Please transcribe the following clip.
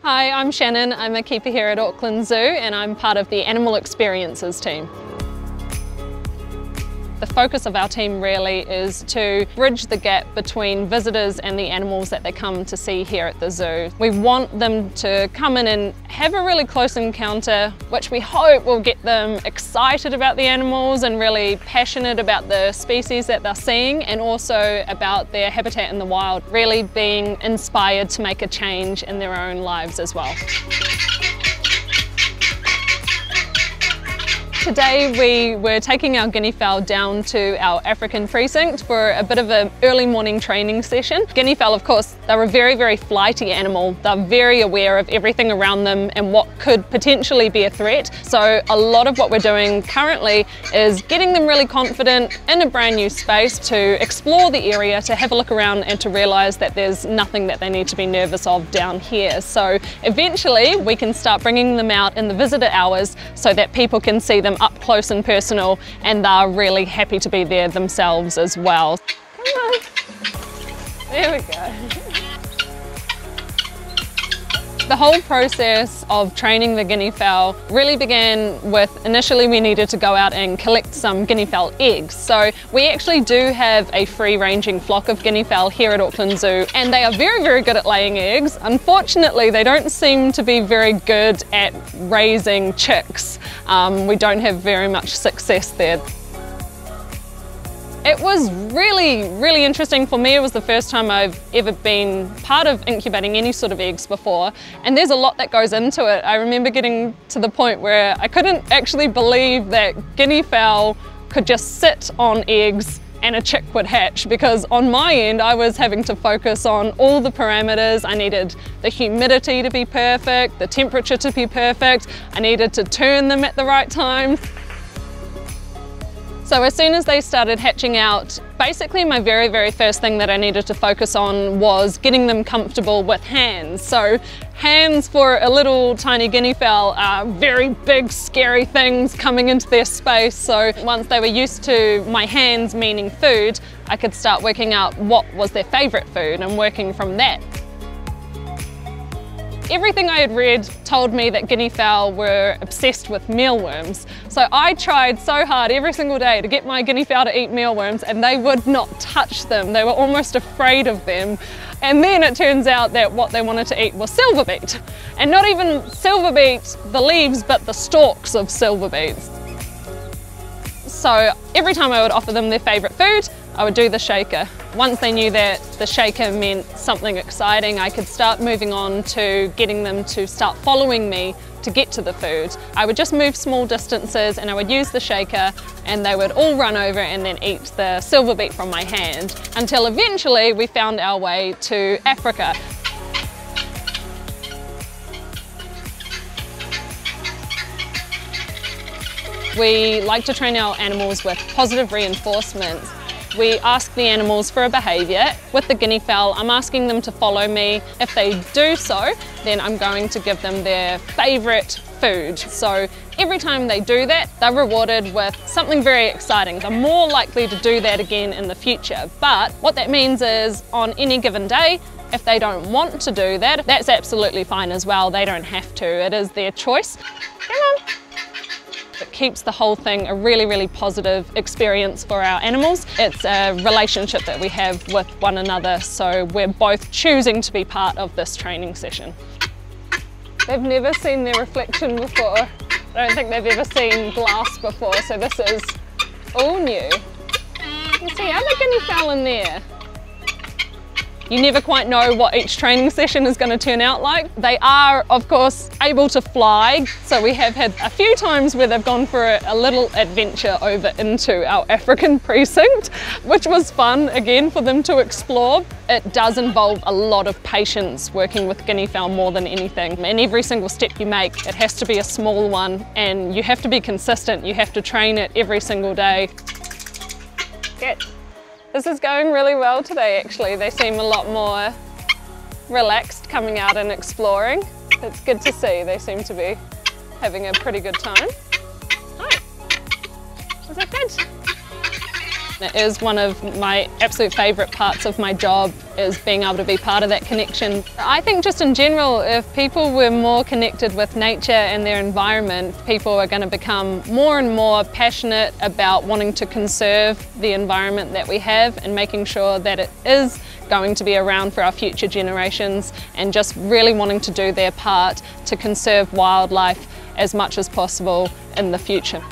Hi, I'm Shannon. I'm a keeper here at Auckland Zoo and I'm part of the Animal Experiences team. The focus of our team really is to bridge the gap between visitors and the animals that they come to see here at the zoo. We want them to come in and have a really close encounter, which we hope will get them excited about the animals and really passionate about the species that they're seeing, and also about their habitat in the wild, really being inspired to make a change in their own lives as well. Today we were taking our guineafowl down to our African precinct for a bit of an early morning training session. Guineafowl, of course, they're a very, very flighty animal. They're very aware of everything around them and what could potentially be a threat. So a lot of what we're doing currently is getting them really confident in a brand new space to explore the area, to have a look around and to realise that there's nothing that they need to be nervous of down here. So eventually we can start bringing them out in the visitor hours so that people can see them up close and personal, and they're really happy to be there themselves as well. Come on. There we go. The whole process of training the guineafowl really began with, initially we needed to go out and collect some guineafowl eggs. So we actually do have a free-ranging flock of guineafowl here at Auckland Zoo, and they are very, very good at laying eggs. Unfortunately, they don't seem to be very good at raising chicks. We don't have very much success there. It was really, really interesting for me. It was the first time I've ever been part of incubating any sort of eggs before, and there's a lot that goes into it. I remember getting to the point where I couldn't actually believe that guineafowl could just sit on eggs and a chick would hatch, because on my end I was having to focus on all the parameters. I needed the humidity to be perfect, the temperature to be perfect, I needed to turn them at the right time. So as soon as they started hatching out, basically my very, very first thing that I needed to focus on was getting them comfortable with hands. So hands for a little tiny guineafowl are very big, scary things coming into their space. So once they were used to my hands meaning food, I could start working out what was their favourite food and working from that. Everything I had read told me that guineafowl were obsessed with mealworms. So I tried so hard every single day to get my guineafowl to eat mealworms, and they would not touch them. They were almost afraid of them. And then it turns out that what they wanted to eat was silver beet. And not even silver beet, the leaves, but the stalks of silver beets. So every time I would offer them their favourite food, I would do the shaker. Once they knew that the shaker meant something exciting, I could start moving on to getting them to start following me to get to the food. I would just move small distances and I would use the shaker, and they would all run over and then eat the silver beet from my hand, until eventually we found our way to Africa. We like to train our animals with positive reinforcements. We ask the animals for a behaviour. With the guineafowl, I'm asking them to follow me. If they do so, then I'm going to give them their favourite food. So every time they do that, they're rewarded with something very exciting. They're more likely to do that again in the future. But what that means is, on any given day, if they don't want to do that, that's absolutely fine as well. They don't have to. It is their choice. Come on. It keeps the whole thing a really, really positive experience for our animals. It's a relationship that we have with one another, so we're both choosing to be part of this training session. They've never seen their reflection before. I don't think they've ever seen glass before, so this is all new. You can see other guineafowl in there. You never quite know what each training session is going to turn out like. They are, of course, able to fly, so we have had a few times where they've gone for a little adventure over into our African precinct, which was fun, again, for them to explore. It does involve a lot of patience working with guineafowl more than anything. And every single step you make, it has to be a small one, and you have to be consistent. You have to train it every single day. Good. This is going really well today, actually. They seem a lot more relaxed coming out and exploring. It's good to see. They seem to be having a pretty good time. Hi. Is that good? It is one of my absolute favourite parts of my job, is being able to be part of that connection. I think just in general, if people were more connected with nature and their environment, people are going to become more and more passionate about wanting to conserve the environment that we have and making sure that it is going to be around for our future generations, and just really wanting to do their part to conserve wildlife as much as possible in the future.